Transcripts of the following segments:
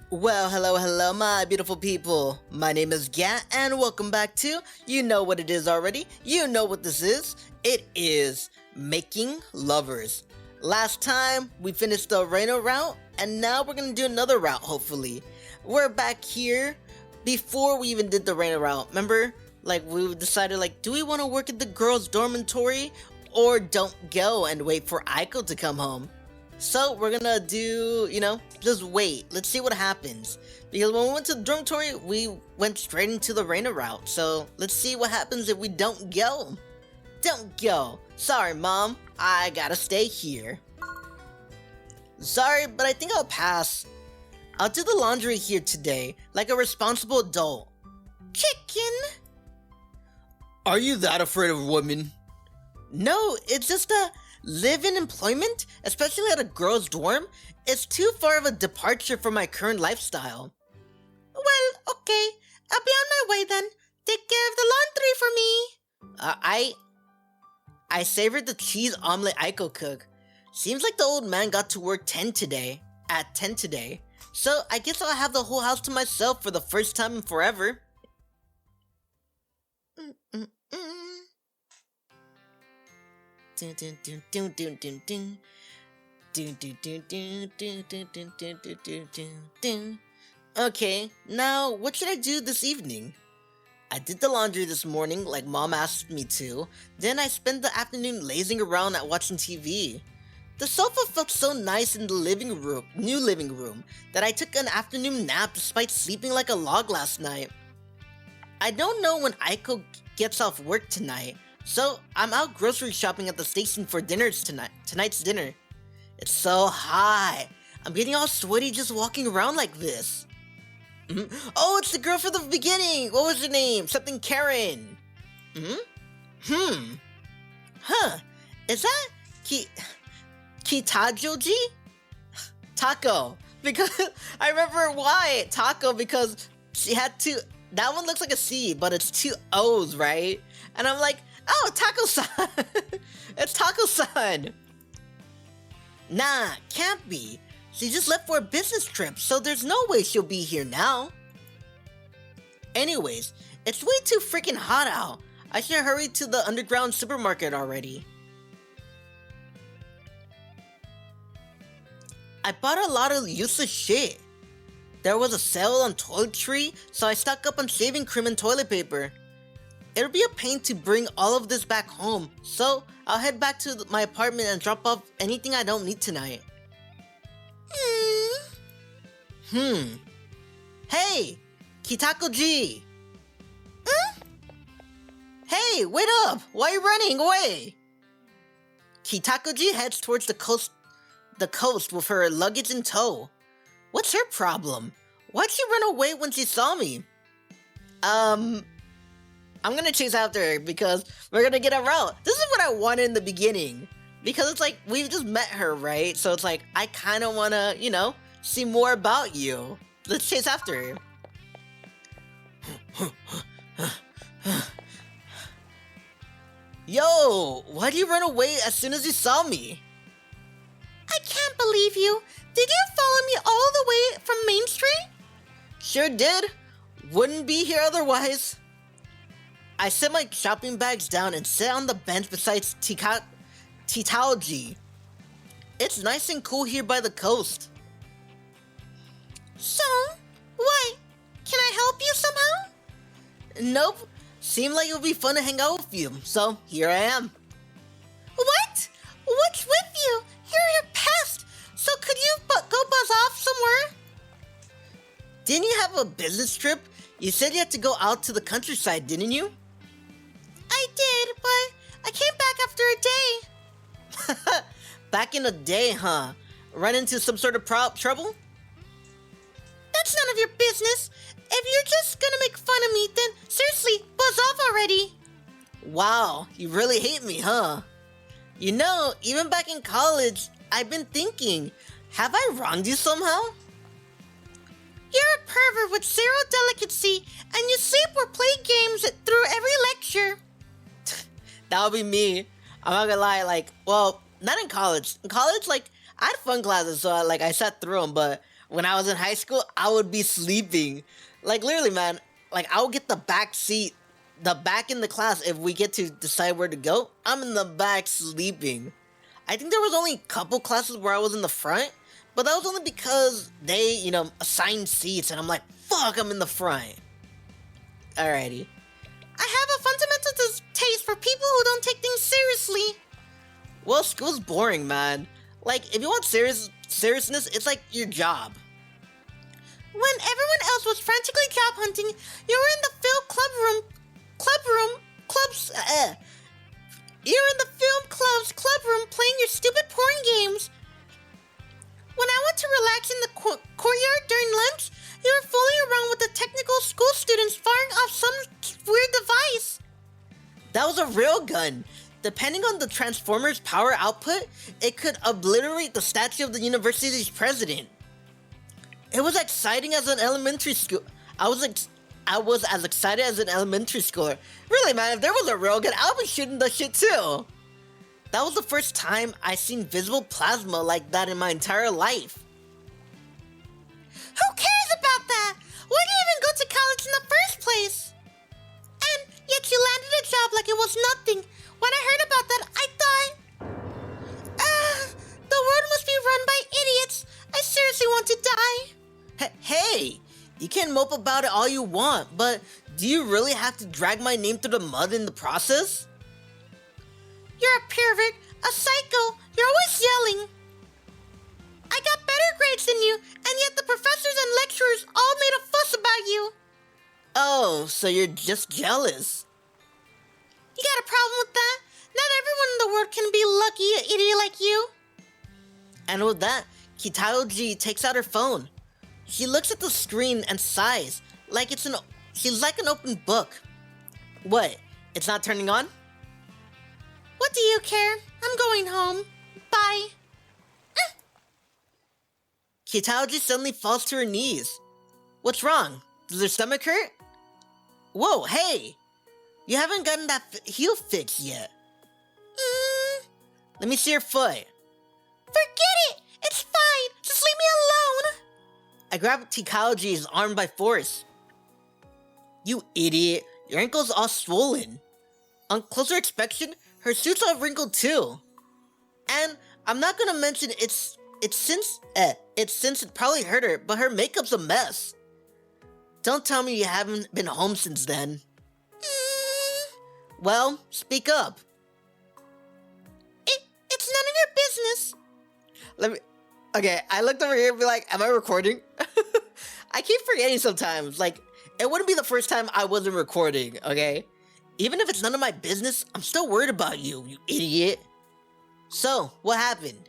Well, hello, my beautiful people. My name is Gat, and welcome back to, you know what it is already, you know what this is. It is Making Lovers. Last time, we finished the Reno route, and now we're gonna do another route, hopefully. We're back here before we even did the Reno route. Remember, we decided, do we want to work at the girls' dormitory, or don't go and wait for Aiko to come home? So we're gonna do, just wait. Let's see what happens. Because when we went to the dormitory, we went straight into the Reina route. So let's see what happens if we don't go. Don't go. Sorry, Mom. I gotta stay here. Sorry, but I think I'll pass. I'll do the laundry here today, like a responsible adult. Chicken! Are you that afraid of women? No, it's just a live-in employment, especially at a girls' dorm, is too far of a departure from my current lifestyle. Well, okay. I'll be on my way then. Take care of the laundry for me. I savored the cheese omelet Aiko cook. Seems like the old man got to work at 10 today. So I guess I'll have the whole house to myself for the first time in forever. Okay, now what should I do this evening? I did the laundry this morning like Mom asked me to. Then I spent the afternoon lazing around at watching TV. The sofa felt so nice in the new living room, that I took an afternoon nap despite sleeping like a log last night. I don't know when Aiko gets off work tonight, so I'm out grocery shopping at the station for tonight's dinner. It's so hot. I'm getting all sweaty just walking around like this. Oh, it's the girl from the beginning. What was her name? Something Karen. Huh. Is that Kitajoji? Taco. Because I remember why. Taco, because she had two. That one looks like a C, but it's two O's, right? And I'm like, oh, Taco-san! It's Taco-san! Nah, can't be. She just left for a business trip, so there's no way she'll be here now. Anyways, it's way too freaking hot out. I should hurry to the underground supermarket already. I bought a lot of useless shit. There was a sale on toiletry, so I stocked up on shaving cream and toilet paper. It'll be a pain to bring all of this back home, so I'll head back to my apartment and drop off anything I don't need tonight. Hey, Kitako-ji! Hey, wait up! Why are you running away? Kitako-ji heads towards the coast with her luggage in tow. What's her problem? Why'd she run away when she saw me? I'm gonna chase after her because we're gonna get a route. This is what I wanted in the beginning. Because it's like, we've just met her, right? So it's like, I kinda wanna, see more about you. Let's chase after her. Yo, why'd you run away as soon as you saw me? I can't believe you. Did you follow me all the way from Main Street? Sure did. Wouldn't be here otherwise. I set my shopping bags down and sat on the bench beside Titaoji. It's nice and cool here by the coast. So, what? Can I help you somehow? Nope. Seemed like it would be fun to hang out with you, so here I am. What? What's with you? You're a pest. So could you go buzz off somewhere? Didn't you have a business trip? You said you had to go out to the countryside, didn't you? I did, but I came back after a day. Back in a day, huh? Run into some sort of trouble? That's none of your business. If you're just gonna make fun of me, then seriously, buzz off already. Wow, you really hate me, huh? Even back in college, I've been thinking, have I wronged you somehow? You're a pervert with zero delicacy, and you sleep or play games through every lecture. That would be me. I'm not gonna lie, not in college. In college, I had fun classes, so I sat through them, but When I was in high school, I would be sleeping. Like literally, man. Like I would get the back seat, the back in the class. If we get to decide where to go, I'm in the back sleeping. I think there was only a couple classes where I was in the front, but that was only because they, assigned seats, and I'm like, fuck, I'm in the front. Alrighty. I have a fundamental taste for people who don't take things seriously. Well, school's boring, man. Like, if you want seriousness, it's like your job. When everyone else was frantically job hunting, you were in the film club's club room playing your stupid porn games. When I went to relax in the courtyard during lunch, you were fooling around with the technical school students firing off some weird device. That was a real gun. Depending on the transformer's power output, it could obliterate the statue of the university's president. It was exciting as an elementary school. I was as excited as an elementary schooler. Really, man, if there was a real gun, I would be shooting the shit too. That was the first time I seen visible plasma like that in my entire life. Who cares about that? Why did you even go to college in the first place? And yet you landed a job like it was nothing. When I heard about that, I thought, the world must be run by idiots. I seriously want to die. Hey, you can mope about it all you want, but do you really have to drag my name through the mud in the process? You're a pervert, a psycho. You're always yelling. I got better grades than you, and yet the professors and lecturers all made a fuss about you. Oh, so you're just jealous. You got a problem with that? Not everyone in the world can be lucky, an idiot like you. And with that, Kitaoji takes out her phone. She looks at the screen and sighs, like she's like an open book. What? It's not turning on? What do you care? I'm going home. Bye. Kitaoji suddenly falls to her knees. What's wrong? Does her stomach hurt? Whoa, hey! You haven't gotten that heel fixed yet. Let me see your foot. Forget it! It's fine! Just leave me alone! I grabbed Kitaoji's arm by force. You idiot! Your ankle's all swollen. On closer inspection, her suit's all wrinkled too. And I'm not gonna mention it's since it probably hurt her, but her makeup's a mess. Don't tell me you haven't been home since then. Well, speak up. It's none of your business. Okay, I looked over here and be like, am I recording? I keep forgetting sometimes. Like, it wouldn't be the first time I wasn't recording, okay? Even if it's none of my business, I'm still worried about you, you idiot. So, what happened?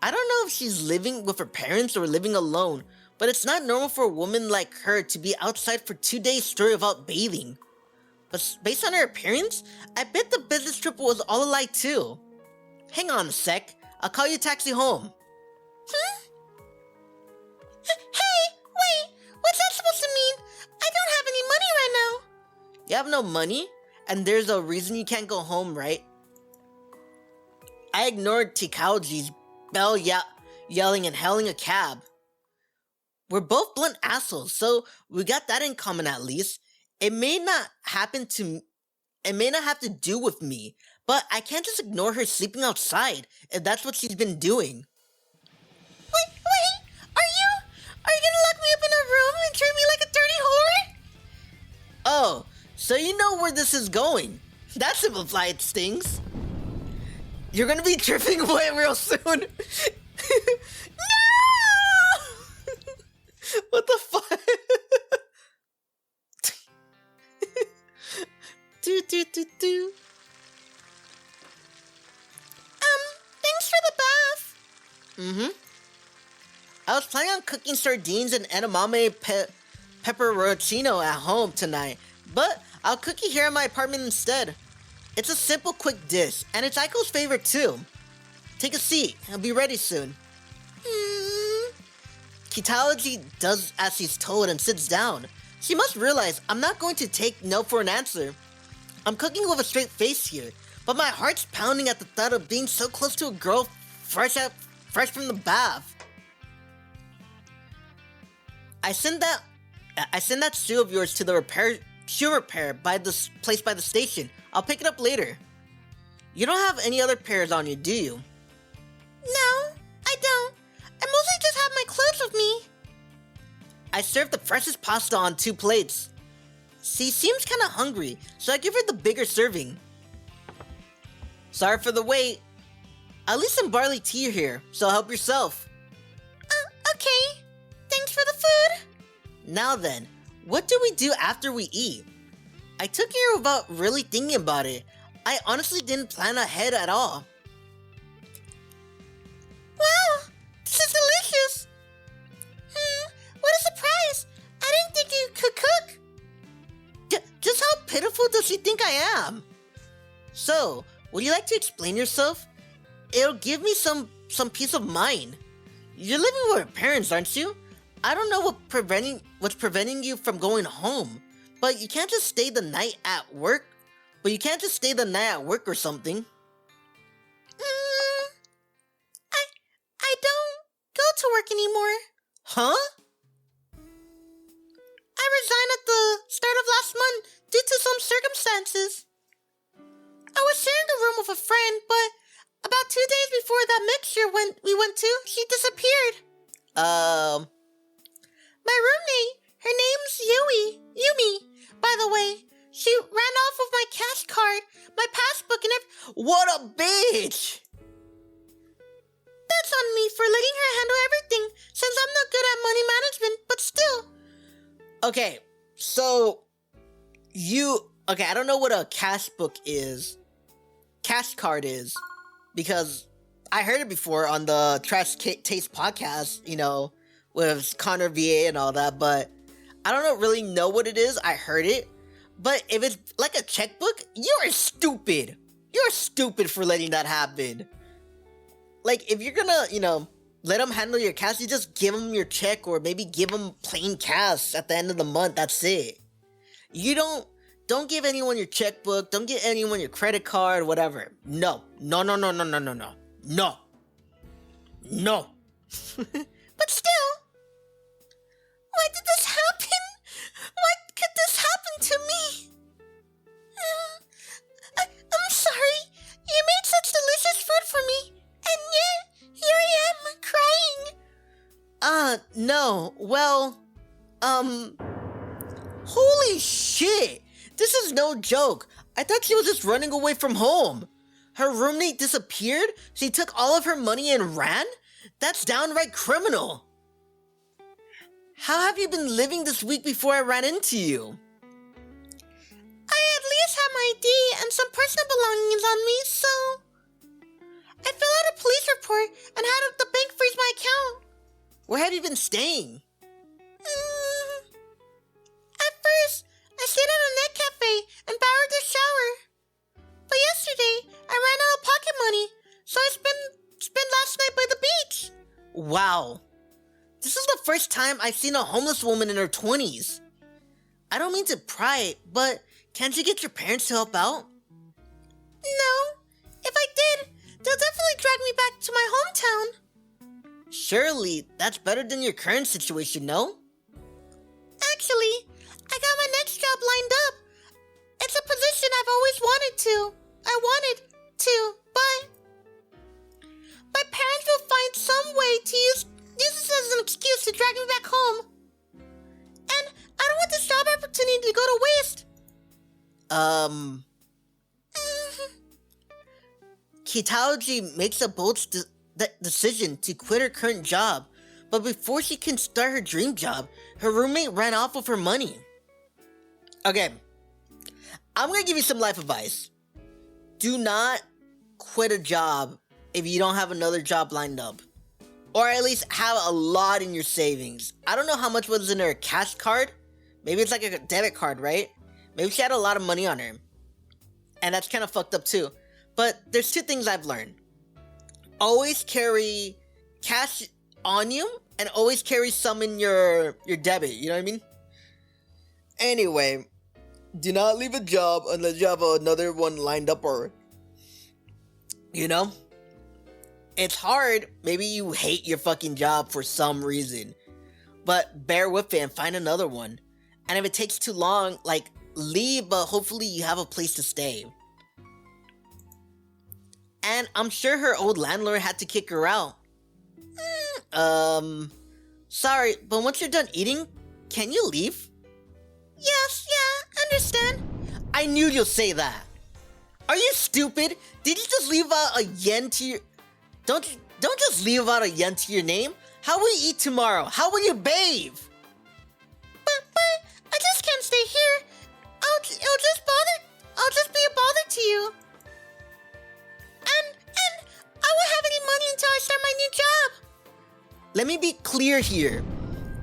I don't know if she's living with her parents or living alone, but it's not normal for a woman like her to be outside for 2 days straight without bathing. But based on her appearance, I bet the business trip was all a lie too. Hang on a sec, I'll call you a taxi home. Hey, wait, what's that supposed to mean? I don't have any money right now. You have no money? And there's a reason you can't go home, right? I ignored Tikaoji's bell yelling and hailing a cab. We're both blunt assholes, so we got that in common at least. It may not have to do with me, but I can't just ignore her sleeping outside if that's what she's been doing. Wait, are you gonna lock me up in a room and treat me like a dirty whore? Oh, so you know where this is going. That simplifies things. You're gonna be drifting away real soon. No! What the fuck? do. Thanks for the bath. I was planning on cooking sardines and edamame pepperoncino at home tonight, but I'll cook it here at my apartment instead. It's a simple, quick dish, and it's Aiko's favorite too. Take a seat, I'll be ready soon. Kitaoji does as she's told and sits down. She must realize I'm not going to take no for an answer. I'm cooking with a straight face here, but my heart's pounding at the thought of being so close to a girl fresh from the bath. I sent that shoe of yours to the shoe repair by this place by the station. I'll pick it up later. You don't have any other pairs on you, do you? No, I don't. I mostly just have my clothes with me. I served the freshest pasta on 2 plates. She seems kinda hungry, so I give her the bigger serving. Sorry for the wait. At least some barley tea here, so help yourself. Okay. Thanks for the food. Now then, what do we do after we eat? I took here without really thinking about it. I honestly didn't plan ahead at all. Wow, this is delicious. What a surprise. I didn't think you could cook. Just how pitiful does she think I am? So, would you like to explain yourself? It'll give me some peace of mind. You're living with your parents, aren't you? I don't know what's preventing you from going home, but you can't just stay the night at work. Or something. I don't go to work anymore. Huh? I resigned at the start of last month due to some circumstances. I was sharing the room with a friend, but about 2 days before that mixture we went to, she disappeared. My roommate, her name's Yumi, by the way. She ran off with my cash card, my passbook, and What a bitch! That's on me for letting her handle everything, since I'm not good at money management, but still. Okay, so I don't know what a cash card is, because I heard it before on the Trash Taste podcast, with Connor VA and all that, but I don't really know what it is. I heard it, but if it's like a checkbook, you're stupid. You're stupid for letting that happen. Like, if you're gonna, let them handle your cash, you just give them your check, or maybe give them plain cash at the end of the month. That's it. You don't give anyone your checkbook. Don't give anyone your credit card, whatever. No. No. But still, why did this happen? Why could this happen to me? I'm sorry. You made such delicious food for me, and yet here I am crying. No. Well, holy shit. This is no joke. I thought she was just running away from home. Her roommate disappeared? She took all of her money and ran? That's downright criminal. How have you been living this week before I ran into you? I at least had my ID and some personal belongings on me, so I filled out a police report and had the bank freeze my account. Where have you been staying? At first, I stayed at a net cafe and borrowed their shower. But yesterday, I ran out of pocket money, so I spent last night by the beach. Wow. This is the first time I've seen a homeless woman in her 20s. I don't mean to pry, but can't you get your parents to help out? No. If I did, they'll definitely drag me back to my hometown. Surely, that's better than your current situation, no? Actually, I got my next job lined up. It's a position I've always wanted to, but my parents will find some way to use this as an excuse to drag me back home. And I don't want this job opportunity to go to waste. Kitaoji makes a bold decision to quit her current job, but before she can start her dream job, her roommate ran off with her money. Okay, I'm gonna give you some life advice. Do not quit a job if you don't have another job lined up. Or at least have a lot in your savings. I don't know how much was in her cash card. Maybe it's like a debit card, right? Maybe she had a lot of money on her. And that's kind of fucked up too. But there's 2 things I've learned. Always carry cash on you, and always carry some in your debit, you know what I mean? Anyway, do not leave a job unless you have another one lined up, or it's hard. Maybe you hate your fucking job for some reason. But bear with it and find another one. And if it takes too long, like, leave, but hopefully you have a place to stay. And I'm sure her old landlord had to kick her out. Sorry, but once you're done eating, can you leave? Yes, yeah, understand. I knew you'll say that. Are you stupid? Did you just leave out a yen to your... Don't just leave out a yen to your name. How will you eat tomorrow? How will you bathe? But, I just can't stay here. I'll just be a bother to you. And I won't have any money until I start my new job. Let me be clear here.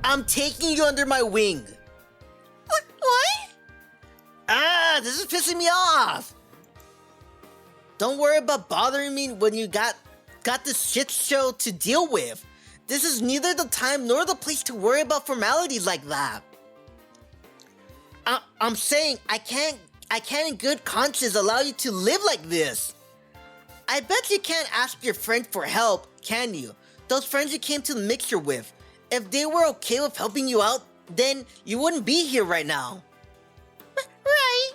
I'm taking you under my wing. What? This is pissing me off. Don't worry about bothering me when you got this shit show to deal with. This is neither the time nor the place to worry about formalities like that. I'm saying I can't in good conscience allow you to live like this. I bet you can't ask your friend for help, can you? Those friends you came to the mixture with. If they were okay with helping you out, then you wouldn't be here right now. Right.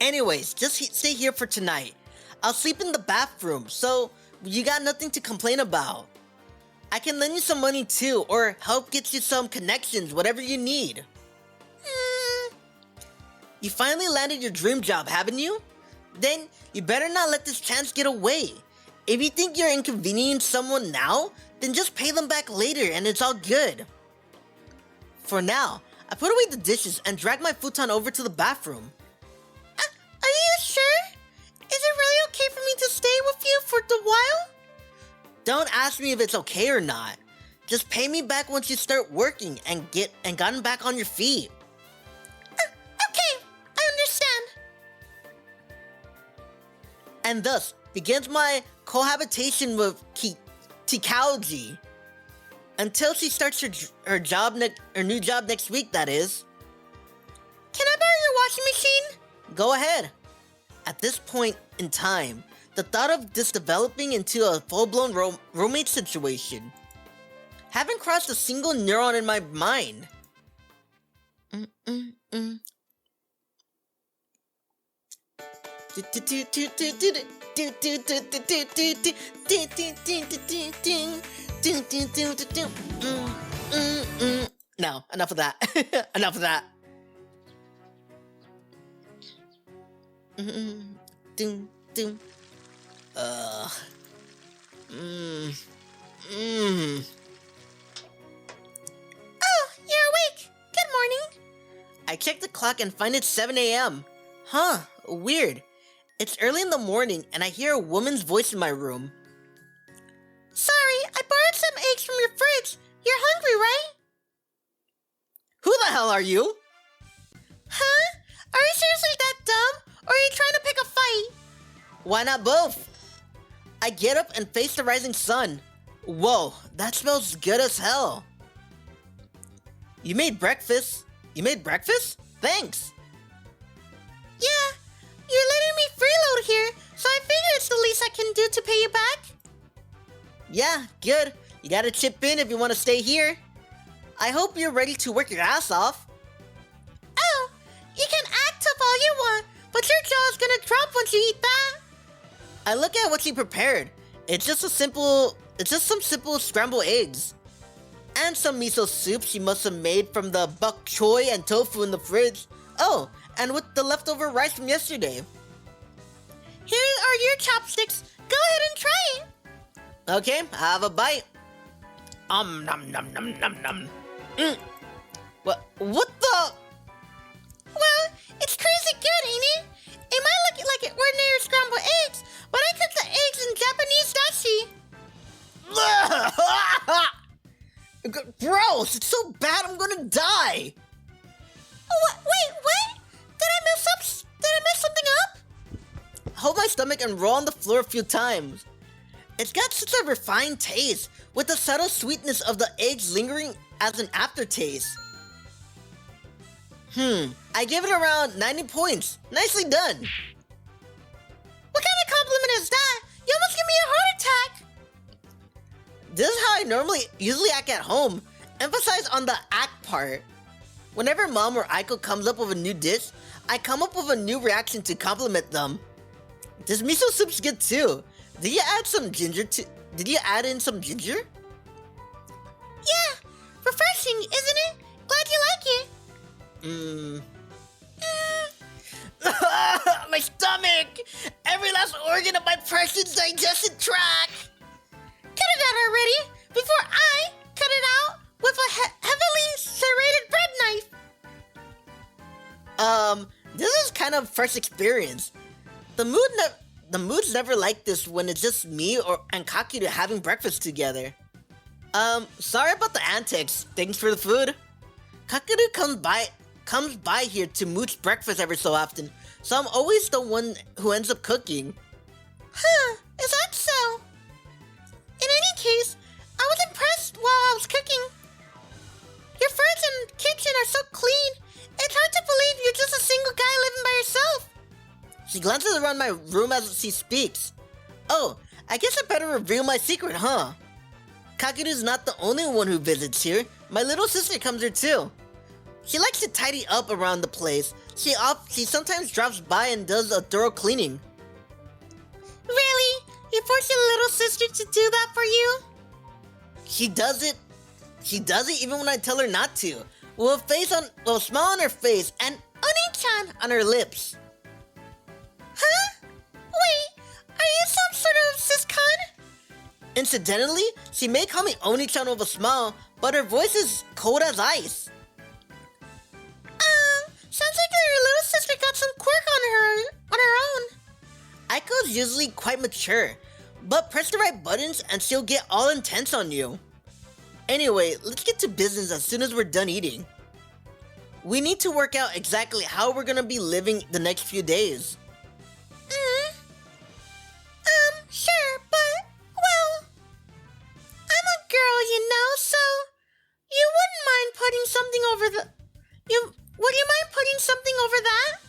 Anyways, just stay here for tonight. I'll sleep in the bathroom, so you got nothing to complain about. I can lend you some money too, or help get you some connections, whatever you need. You finally landed your dream job, haven't you? Then you better not let this chance get away. If you think you're inconveniencing someone now, then just pay them back later and it's all good. For now, I put away the dishes and drag my futon over to the bathroom. Are you sure? Is it really okay for me to stay with you for the while? Don't ask me if it's okay or not. Just pay me back once you start working and gotten back on your feet. Okay, I understand. And thus begins my cohabitation with Tikaoji. Until she starts her new job next week, that is. Can I borrow your washing machine? Go ahead. At this point in time, the thought of this developing into a full-blown roommate situation haven't crossed a single neuron in my mind. No, enough of that. Enough of that. Oh, you're awake. Good morning. I check the clock and find it's 7 a.m. Huh, weird. It's early in the morning and I hear a woman's voice in my room. Sorry, I borrowed some eggs from your fridge. You're hungry, right? Who the hell are you? Huh? Are you seriously that dumb? Or are you trying to pick a fight? Why not both? I get up and face the rising sun. Whoa, that smells good as hell. You made breakfast? Thanks. Yeah, you're letting me freeload here, so I figure it's the least I can do to pay you back. Yeah, good. You gotta chip in if you want to stay here. I hope you're ready to work your ass off. Oh, you can act tough all you want, but your jaw is gonna drop once you eat that. I look at what she prepared. It's just some simple scrambled eggs. And some miso soup she must have made from the bok choy and tofu in the fridge. Oh, and with the leftover rice from yesterday. Here are your chopsticks. Go ahead and try it. Okay, have a bite. Nom nom nom nom. What the? Well, it's crazy good, ain't it? It might look like ordinary scrambled eggs, but I cook the eggs in Japanese dashi. Gross! It's so bad I'm gonna die! Oh, wait, what? Did I mess something up? Hold my stomach and roll on the floor a few times. It's got such a refined taste, with the subtle sweetness of the eggs lingering as an aftertaste. I give it around 90 points. Nicely done. What kind of compliment is that? You almost give me a heart attack. This is how I usually act at home, Emphasize on the act part. Whenever Mom or Aiko comes up with a new dish, I come up with a new reaction to compliment them. This miso soup's good too. Did you add in some ginger? Yeah, refreshing, isn't it? Glad you like it. My stomach! Every last organ of my precious digestive tract! Cut it out already, before I cut it out with a heavily serrated bread knife. This is kind of first experience. The mood's never like this when it's just me and Kakiru having breakfast together. Sorry about the antics. Thanks for the food. Kakiru comes by here to mooch breakfast every so often, so I'm always the one who ends up cooking. Huh, is that so? In any case, I was impressed while I was cooking. Your fridge and kitchen are so clean, it's hard to believe you're just a single guy living by yourself. She glances around my room as she speaks. Oh, I guess I better reveal my secret, huh? Kakiru's not the only one who visits here. My little sister comes here too. She likes to tidy up around the place. She sometimes drops by and does a thorough cleaning. Really? You forced your little sister to do that for you? She does it even when I tell her not to. With a smile on her face and Oni-chan on her lips. Huh? Wait, are you some sort of sis-con? Incidentally, she may call me Oni-chan with a smile, but her voice is cold as ice. Sounds like your little sister got some quirk on her own. Aiko's usually quite mature, but press the right buttons and she'll get all intense on you. Anyway, let's get to business as soon as we're done eating. We need to work out exactly how we're gonna be living the next few days. Sure, but, well, I'm a girl, so you wouldn't mind putting something over would you mind putting something over that?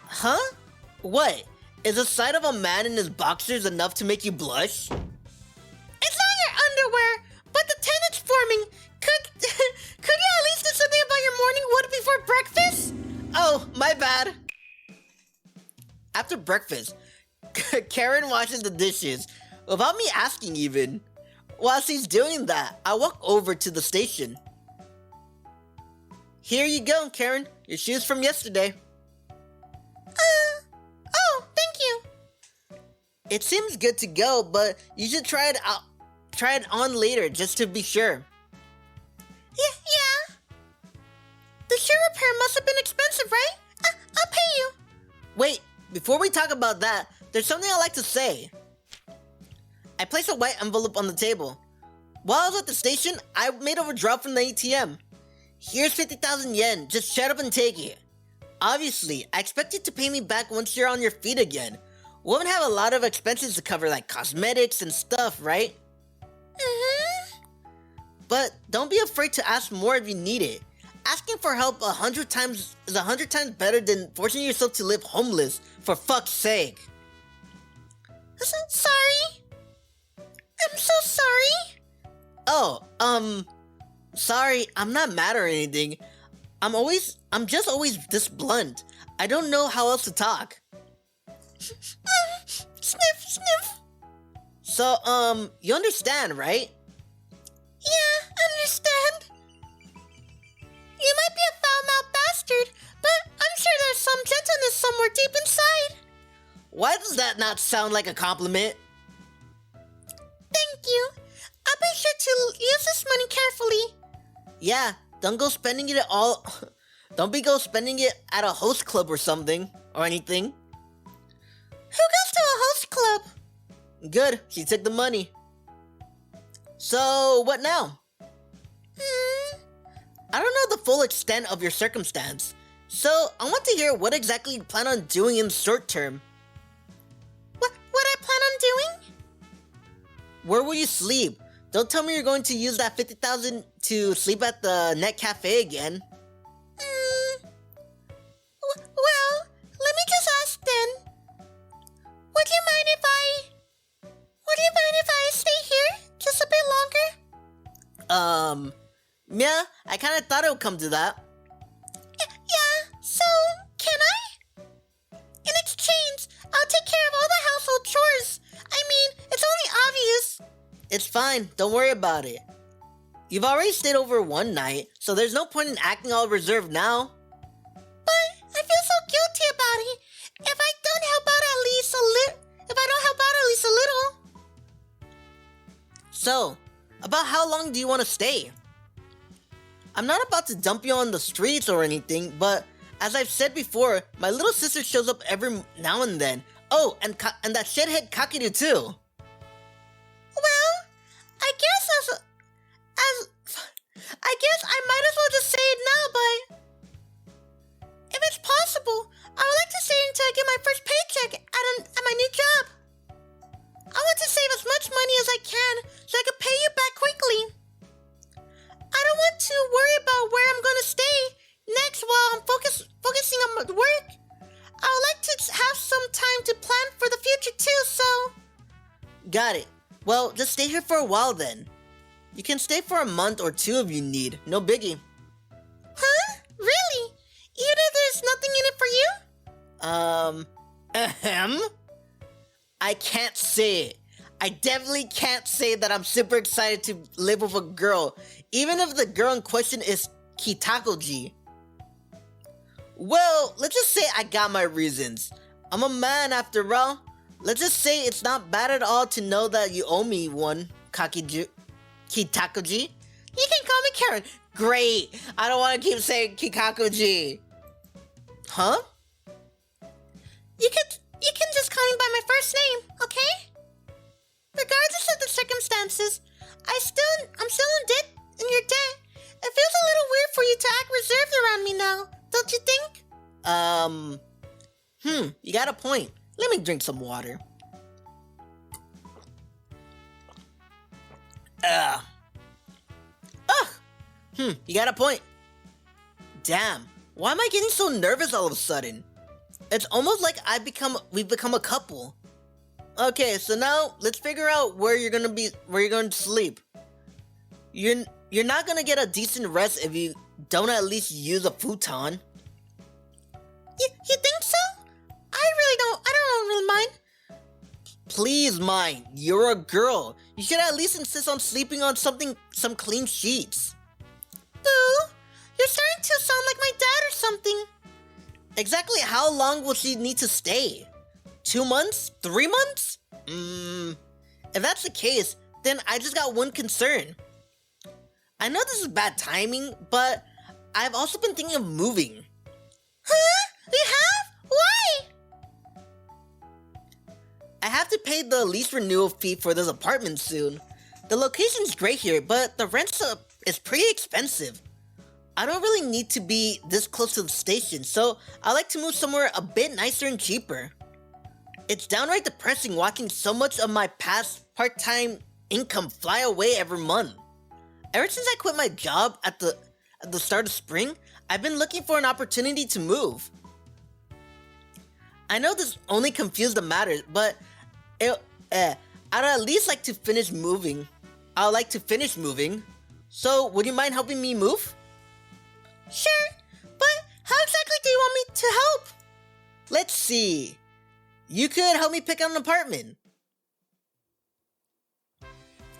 Huh? What? Is the sight of a man in his boxers enough to make you blush? It's not your underwear, but the tenants forming. Could you at least do something about your morning wood before breakfast? Oh, my bad. After breakfast, Karen washes the dishes, without me asking even. While she's doing that, I walk over to the station. Here you go, Karen. Your shoes from yesterday. Oh, thank you. It seems good to go, but you should try it on later just to be sure. Yeah. The shoe repair must have been expensive, right? I'll pay you. Wait, before we talk about that, there's something I'd like to say. I placed a white envelope on the table. While I was at the station, I made a withdrawal from the ATM. Here's 50,000 yen, just shut up and take it. Obviously, I expect you to pay me back once you're on your feet again. Women have a lot of expenses to cover like cosmetics and stuff, right? But don't be afraid to ask more if you need it. Asking for help 100 times is 100 times better than forcing yourself to live homeless, for fuck's sake. Sorry? I'm so sorry. Oh, sorry, I'm not mad or anything. I'm just always this blunt. I don't know how else to talk. Sniff. So, you understand, right? Yeah, understand. You might be a foul-mouthed bastard, but I'm sure there's some gentleness somewhere deep inside. Why does that not sound like a compliment? Thank you. I'll be sure to use this money carefully. Yeah, don't go spending it at a host club or something, or anything. Who goes to a host club? Good, she took the money. So, what now? I don't know the full extent of your circumstance, so I want to hear what exactly you plan on doing in short term. What I plan on doing? Where will you sleep? Don't tell me you're going to use that 50,000 to sleep at the Net Cafe again. Well, let me just ask then. Would you mind if I stay here just a bit longer? Yeah, I kind of thought it would come to that. Yeah, so can I? In exchange, I'll take care of all the household chores. I mean, it's only obvious. It's fine, don't worry about it. You've already stayed over one night, so there's no point in acting all reserved now. But I feel so guilty about it. If I don't help out at least a little. So, about how long do you want to stay? I'm not about to dump you on the streets or anything, but as I've said before, my little sister shows up every now and then. Oh, and that shithead Kakiru too. Well, I guess I might as well just say it now, but if it's possible, I would like to stay until I get my first paycheck at my new job. I want to save as much money as I can so I can pay you back quickly. I don't want to worry about where I'm going to stay next while I'm focusing on my work. I would like to have some time to plan for the future too, so... Got it. Well, just stay here for a while then. You can stay for a month or two if you need, no biggie. Huh? Really? Even if there's nothing in it for you? Ahem? I can't say it. I definitely can't say that I'm super excited to live with a girl, even if the girl in question is Kitakoji. Well, let's just say I got my reasons. I'm a man after all. Let's just say it's not bad at all to know that you owe me one, Kitakoji. You can call me Karen. Great. I don't want to keep saying Kikakoji. Huh? You can just call me by my first name, okay? Regardless of the circumstances, I'm still in debt, in your debt. It feels a little weird for you to act reserved around me now, don't you think? You got a point. Let me drink some water. You got a point. Damn, why am I getting so nervous all of a sudden? It's almost like we've become a couple. Okay, so now let's figure out where you're going to sleep. You're not going to get a decent rest if you don't at least use a futon. You think so? I don't really mind. Please mind, you're a girl. You should at least insist on sleeping on some clean sheets. Boo, you're starting to sound like my dad or something. Exactly how long will she need to stay? 2 months? 3 months? If that's the case, then I just got one concern. I know this is bad timing, but I've also been thinking of moving. Huh? You have? Why? I have to pay the lease renewal fee for this apartment soon. The location's great here, but the rent is pretty expensive. I don't really need to be this close to the station, so I like to move somewhere a bit nicer and cheaper. It's downright depressing watching so much of my past part-time income fly away every month. Ever since I quit my job at the start of spring, I've been looking for an opportunity to move. I know this only confused the matter, but I'd at least like to finish moving. I'd like to finish moving. So, would you mind helping me move? Sure, but how exactly do you want me to help? Let's see. You could help me pick out an apartment.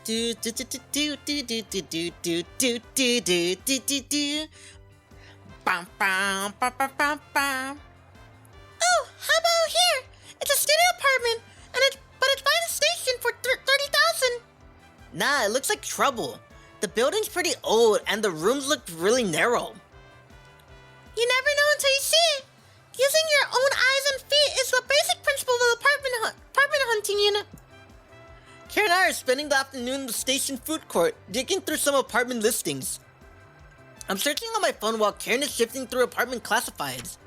Do do do do do do do do do do do do do do do. Bam bam bam bam bam bam. Oh, how about here? It's a studio apartment, but it's by the station for 30,000. Nah, it looks like trouble. The building's pretty old and the rooms look really narrow. You never know until you see it. Using your own eyes and feet is the basic principle of apartment hunting, you know. Karen and I are spending the afternoon in the station food court, digging through some apartment listings. I'm searching on my phone while Karen is shifting through apartment classifieds.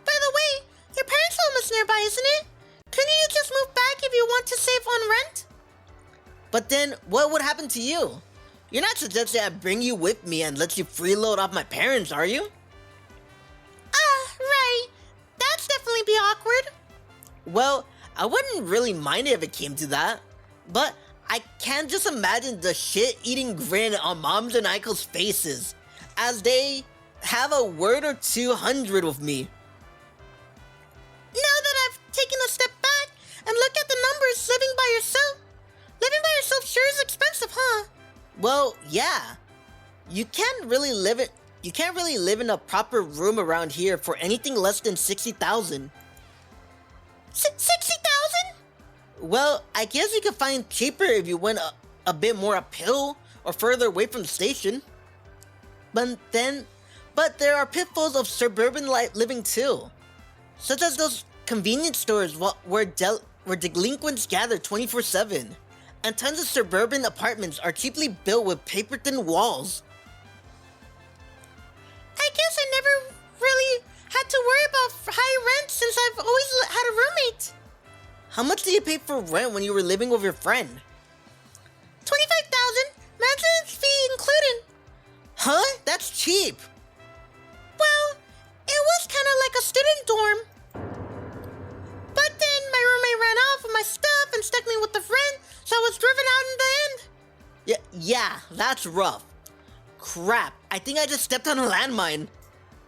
By the way, your parents' home is nearby, isn't it? Couldn't you just move back if you want to save on rent? But then, what would happen to you? You're not suggesting I bring you with me and let you freeload off my parents, are you? Right. That's definitely be awkward. Well, I wouldn't really mind it if it came to that. But I can't just imagine the shit-eating grin on Moms and Aiko's faces as they have a word or 200 with me. Now that I've taken a step back and look at the numbers, living by yourself sure is expensive, huh? Well, yeah. You can't really live in a proper room around here for anything less than 60,000. 60,000? Well, I guess you could find cheaper if you went a bit more uphill or further away from the station. But there are pitfalls of suburban living too, such as those convenience stores where delinquents gather 24/7, and tons of suburban apartments are cheaply built with paper-thin walls. I guess I never really had to worry about high rent since I've always had a roommate. How much did you pay for rent when you were living with your friend? 25,000, maintenance fee included. Huh? That's cheap. Well, it was kind of like a student dorm. But then my roommate ran off with my stuff and stuck me with the friend, so I was driven out in the end. Yeah, that's rough. Crap, I think I just stepped on a landmine.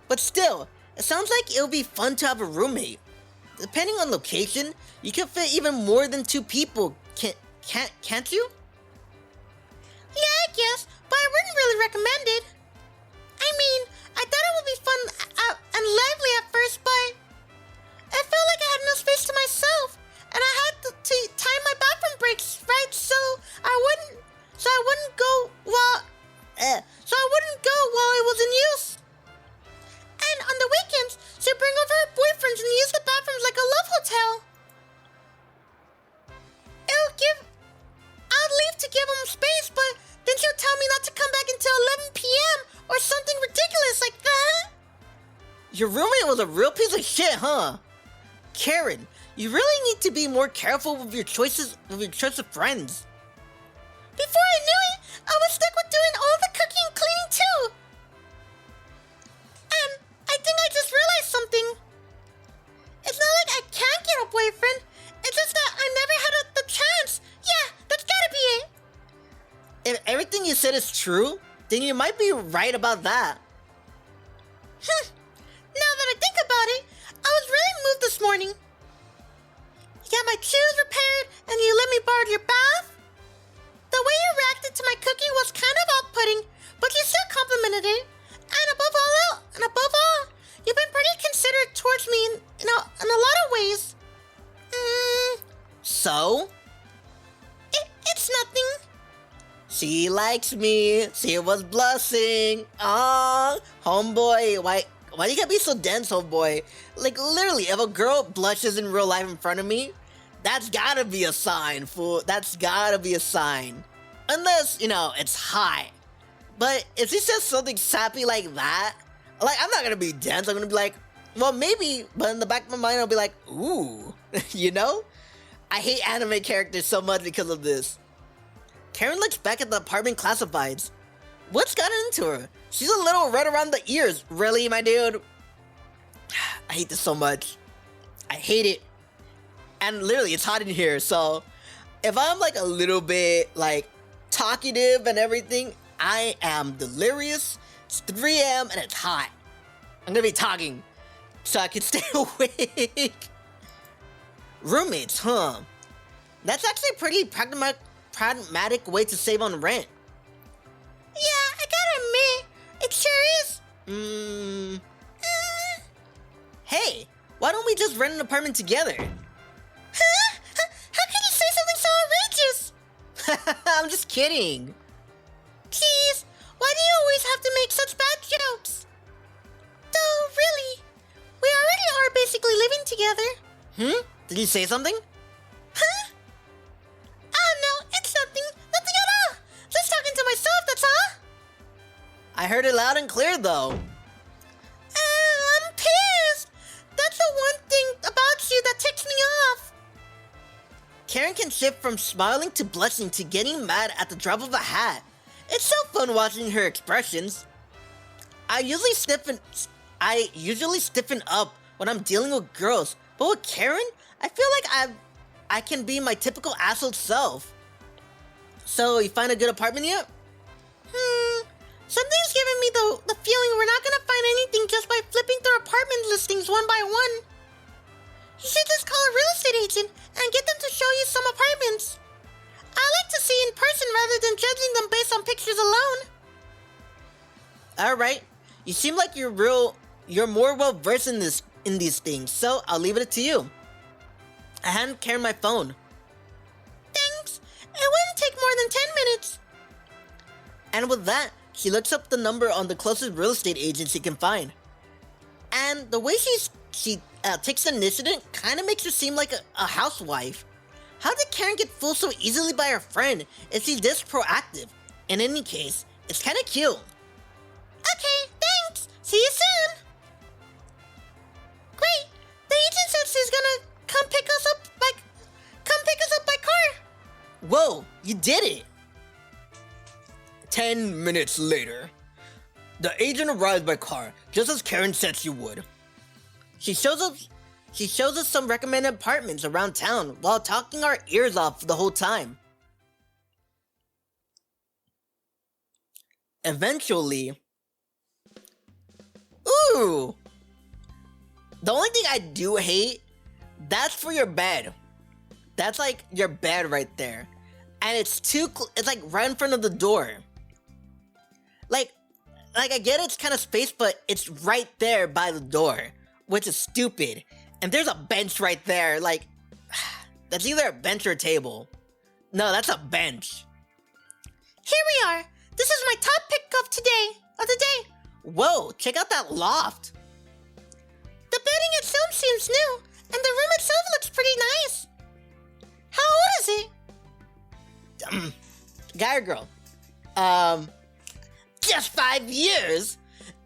But still, it sounds like it'll be fun to have a roommate. Depending on location, you can fit even more than 2 people, can't you? Yeah, I guess, but I wouldn't really recommend it. I mean, I thought it would be fun and lively at first, but it felt like I had no space to myself, and I had to time my bathroom breaks, right? So I wouldn't go while it was in use. And on the weekends, she'd bring over her boyfriends and use the bathrooms like a love hotel. I'd leave to give them space, but then she'll tell me not to come back until 11 p.m. or something ridiculous like that. Your roommate was a real piece of shit, huh? Karen, you really need to be more careful with your choice of friends. Before I knew it, I was stuck with doing all the cooking and cleaning too. And I think I just realized something. It's not like I can't get a boyfriend. It's just that I never had the chance. Yeah, that's gotta be it. If everything you said is true, then you might be right about that. Now that I think about it, I was really moved this morning. You got my shoes repaired and you let me borrow your bath? The way you reacted to my cooking was kind of off-putting, but you still complimented it. And above all, you've been pretty considerate towards me in a lot of ways. So? It's nothing. She likes me. She was blushing. Aw, homeboy, why you gotta be so dense, homeboy? Like, literally, if a girl blushes in real life in front of me, that's gotta be a sign, fool. That's gotta be a sign. Unless, it's high. But if she says something sappy like that, like, I'm not gonna be dense. I'm gonna be like, well, maybe, but in the back of my mind, I'll be like, ooh, I hate anime characters so much because of this. Karen looks back at the apartment classifieds. What's gotten into her? She's a little red around the ears. Really, my dude? I hate this so much. I hate it. And literally, it's hot in here, so if I'm like a little bit like talkative and everything, I am delirious. It's 3 a.m. and it's hot. I'm gonna be talking so I can stay awake. Roommates, huh? That's actually a pretty pragmatic way to save on rent. Yeah, I gotta admit, it sure is. Hey, why don't we just rent an apartment together? Huh? How can you say something so outrageous? I'm just kidding. Jeez, why do you always have to make such bad jokes? Though, really, we already are basically living together. Did you say something? Huh? Oh no, it's nothing. Nothing at all. Just talking to myself, that's all. I heard it loud and clear, though. I'm pissed. That's the one thing about you that ticks me off. Karen can shift from smiling to blushing to getting mad at the drop of a hat. It's so fun watching her expressions. I usually stiffen up when I'm dealing with girls, but with Karen, I feel like I can be my typical asshole self. So, you find a good apartment yet? Something's giving me the feeling we're not gonna find anything just by flipping through apartment listings one by one. You should just call a real estate agent and get them to show you some apartments. I like to see in person rather than judging them based on pictures alone. Alright. You seem like you're more well versed in these things, so I'll leave it to you. I hadn't carried my phone. Thanks. It wouldn't take more than 10 minutes. And with that, she looks up the number on the closest real estate agent she can find. And the way she takes the initiative kind of makes her seem like a housewife. How did Karen get fooled so easily by her friend if she's this proactive? In any case, it's kind of cute. Okay, thanks. See you soon. Great. The agent said she's gonna come pick us up by car. Whoa, you did it! 10 minutes later, the agent arrives by car, just as Karen said she would. She shows us some recommended apartments around town while talking our ears off the whole time. Eventually... Ooh! The only thing I do hate, that's for your bed. That's like your bed right there. And it's like right in front of the door. Like I get it's kind of space, but it's right there by the door, which is stupid. And there's a bench right there, like, that's either a bench or a table. No, that's a bench. Here we are. This is my top pick of the day. Whoa, check out that loft. The building itself seems new, and the room itself looks pretty nice. How old is it? Guy or girl? Just 5 years.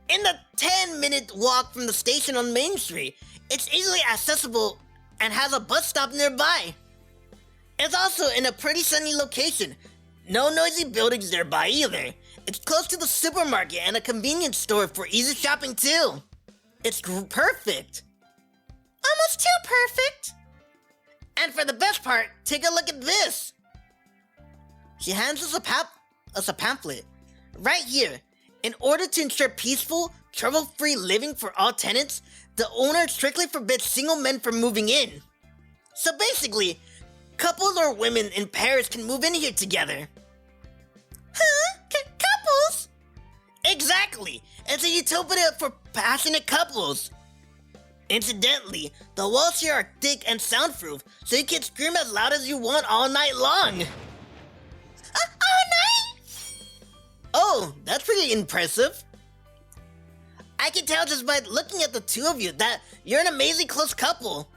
In the 10-minute walk from the station on Main Street, it's easily accessible and has a bus stop nearby. It's also in a pretty sunny location. No noisy buildings nearby either. It's close to the supermarket and a convenience store for easy shopping too. It's perfect. Almost too perfect. And for the best part, take a look at this. She hands us a pamphlet. Right here. In order to ensure peaceful, trouble-free living for all tenants, the owner strictly forbids single men from moving in. So basically, couples or women in pairs can move in here together. Huh? Couples? Exactly! It's a utopia for passionate couples. Incidentally, the walls here are thick and soundproof, so you can scream as loud as you want all night long. All night? Oh, that's pretty impressive. I can tell just by looking at the two of you that you're an amazing close couple.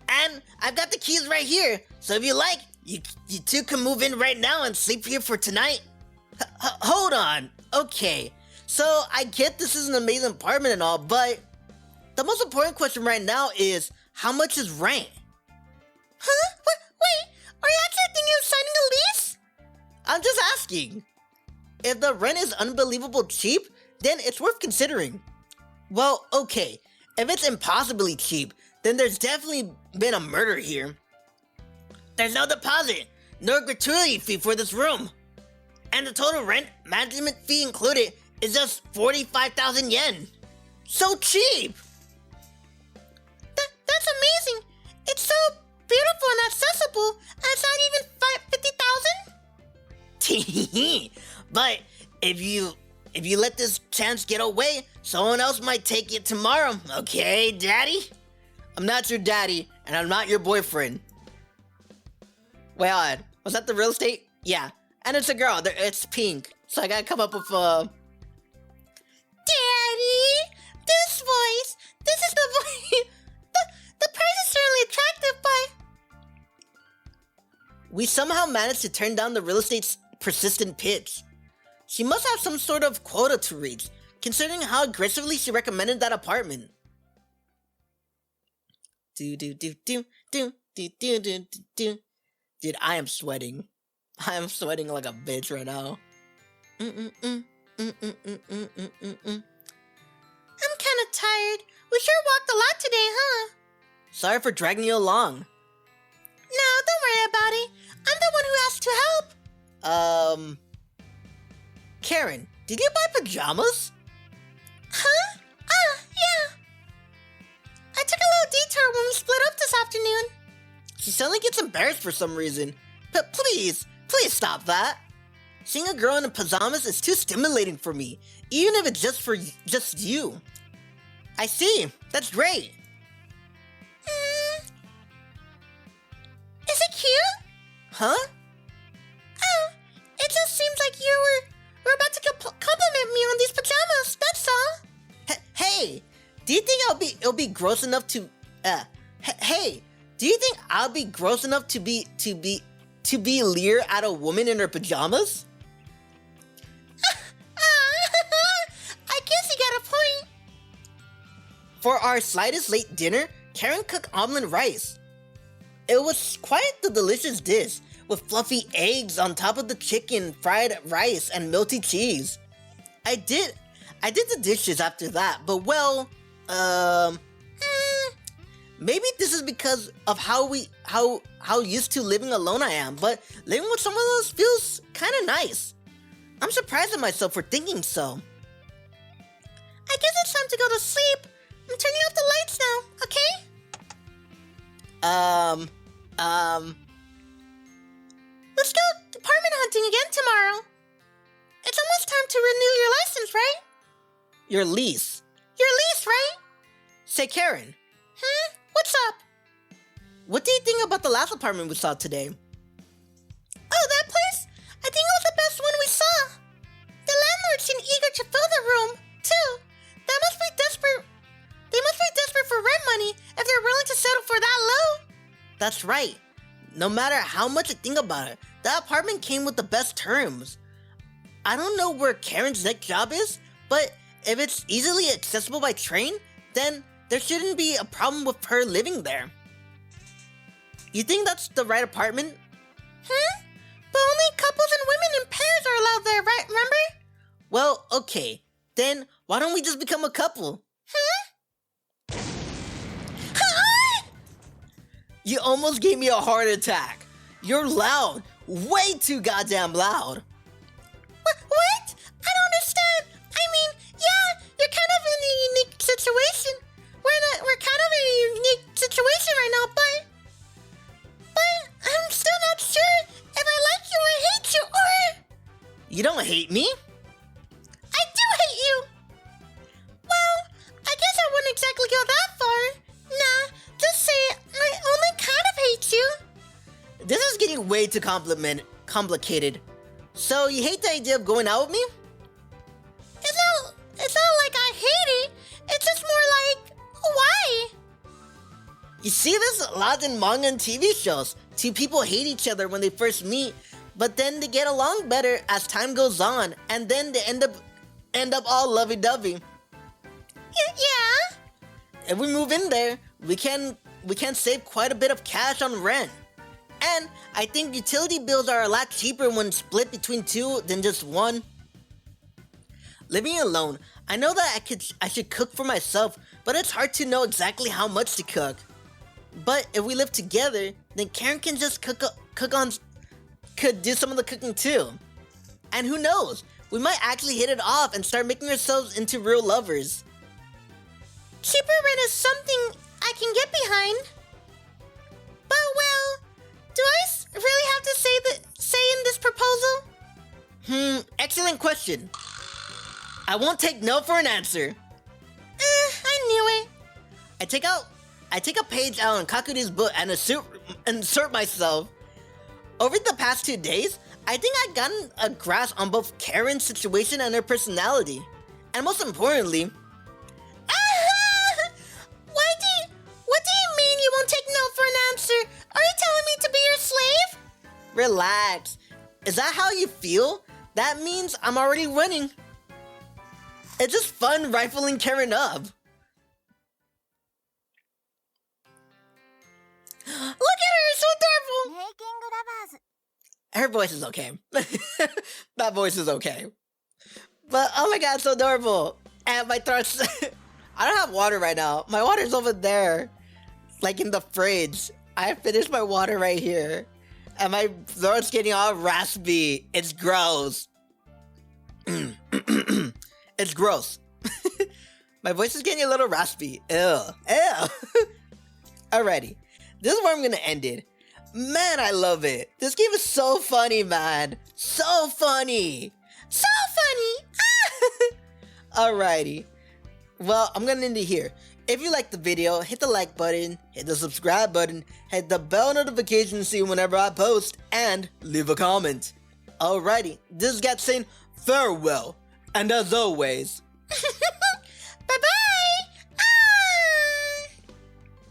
And I've got the keys right here, so if you like, you two can move in right now and sleep here for tonight. Hold on. Okay, so I get this is an amazing apartment and all, but the most important question right now is, how much is rent? Huh? Wait, are you actually thinking of signing a lease? I'm just asking. If the rent is unbelievably cheap, then it's worth considering. Well, okay, if it's impossibly cheap, then there's definitely been a murder here. There's no deposit, no gratuity fee for this room. And the total rent, management fee included, is just 45,000 yen. So cheap! That's amazing! It's so beautiful and accessible, and it's not even 50,000? But if you let this chance get away, someone else might take it tomorrow, okay, daddy? I'm not your daddy, and I'm not your boyfriend. Wait on, was that the real estate? Yeah, and it's a girl, it's pink, so I gotta come up with Daddy! This voice! This is the voice! The price is certainly attractive, but... We somehow managed to turn down the real estate's persistent pitch. She must have some sort of quota to reach, considering how aggressively she recommended that apartment. Dude, I am sweating. I am sweating like a bitch right now. I'm kinda tired. We sure walked a lot today, huh? Sorry for dragging you along. No, don't worry about it. I'm the one who asked to help. Karen, did you buy pajamas? Huh? Yeah. I took a little detour when we split up this afternoon. She suddenly gets embarrassed for some reason. But please stop that. Seeing a girl in pajamas is too stimulating for me, even if it's just you. I see. That's great. Is it cute? Huh? Oh, it just seems like you were about to compliment me on these pajamas. That's all. Hey, do you think it'll be gross enough to hey, do you think I'll be gross enough to be leer at a woman in her pajamas? I guess you got a point. For our slightest late dinner, Karen cooked omelet rice. It was quite the delicious dish, with fluffy eggs on top of the chicken, fried rice, and melty cheese. I did the dishes after that, but well, maybe this is because of how used to living alone I am, but living with someone else feels kind of nice. I'm surprised at myself for thinking so. I guess it's time to go to sleep. I'm turning off the lights now, okay? Let's go apartment hunting again tomorrow. It's almost time to renew your license, right? Your lease. Your lease, right? Say, Karen. What's up? What do you think about the last apartment we saw today? Oh, that place? I think it was the best one we saw. The landlord seemed eager to fill the room, too. They must be desperate for rent money if they're willing to settle for that low. That's right. No matter how much I think about it, that apartment came with the best terms. I don't know where Karen's next job is, but if it's easily accessible by train, then there shouldn't be a problem with her living there. You think that's the right apartment? But only couples and women in pairs are allowed there, right? Remember? Well, okay. Then why don't we just become a couple? You almost gave me a heart attack. You're loud. Way too goddamn loud. What? I don't understand. I mean, yeah, you're kind of in a unique situation. We're kind of in a unique situation right now, but I'm still not sure if I like you or hate you or... You don't hate me? I do hate you. Well, I guess I wouldn't exactly go that far. Nah, just say I only kind of hate you. This is getting way too complicated. So you hate the idea of going out with me? It's not like I hate it. It's just more like, why? You see this a lot in manga and TV shows. Two people hate each other when they first meet, but then they get along better as time goes on, and then they end up all lovey-dovey. Yeah. If we move in there, we can save quite a bit of cash on rent. And I think utility bills are a lot cheaper when split between two than just one. Living alone, I know that I should cook for myself, but it's hard to know exactly how much to cook. But if we live together, then Karen can just could do some of the cooking too. And who knows, we might actually hit it off and start making ourselves into real lovers. Cheaper rent is something I can get behind. But well, do I really have to say in this proposal? Excellent question. I won't take no for an answer. I knew it. I take a page out of Kakuru's book and insert myself. Over the past 2 days, I think I've gotten a grasp on both Karen's situation and her personality. And most importantly... What do you mean you won't take no for an answer? Are you telling me to be your slave? Relax. Is that how you feel? That means I'm already winning. It's just fun rifling Karen up. Look at her, so adorable. Her voice is okay. That voice is okay. But oh my god, so adorable. And my throat's... I don't have water right now. My water's over there. Like in the fridge. I finished my water right here. And my throat's getting all raspy. It's gross. It's gross. My voice is getting a little raspy. Ew. Alrighty. This is where I'm gonna end it. Man, I love it. This game is so funny, man. So funny. So funny! Alrighty. Well, I'm gonna end it here. If you liked the video, hit the like button, hit the subscribe button, hit the bell notification to see whenever I post, and leave a comment. Alrighty, this is Gat saying farewell, and as always...